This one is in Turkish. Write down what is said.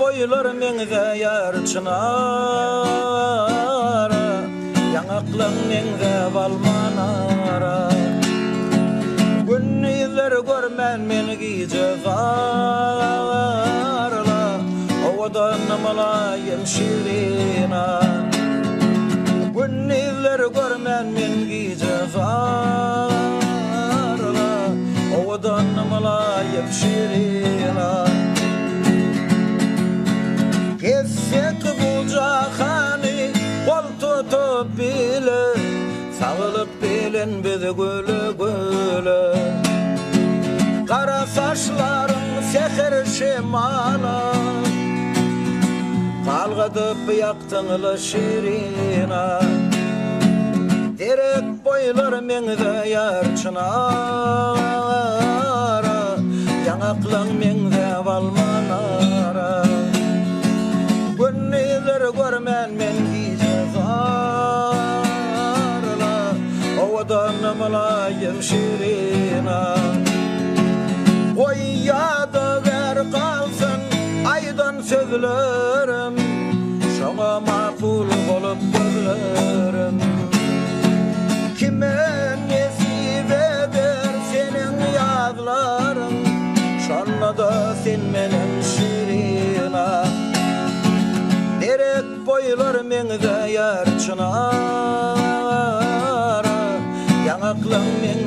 boylar meňze ýar çynara, ýaňaklaň meňze balmanara. Günniler görmän men gijevarla, owadan malayım şirina. Günniler görmän men gijevarla, owadan malayım şirina. Kessek bu jahany kol tutup bile, saglyp bilen biz göle göle. Kara saçlaryň seher şemala, galgadyp ýakdyňla şirina. Derek boylar meňze ýar çynara, ýaňaklaň meňze balmanara. Günniler görmän men gijevarla, owadan malayım şirina. Oy ýada ber kalsın aýdan sözlerim, şoňa makul bolup gözlerim. Kime nesip eder senin ýazlaryň, şonda da sen menen şirina. Derek boylar meňze ýar çynara, ýaňaklaň meňze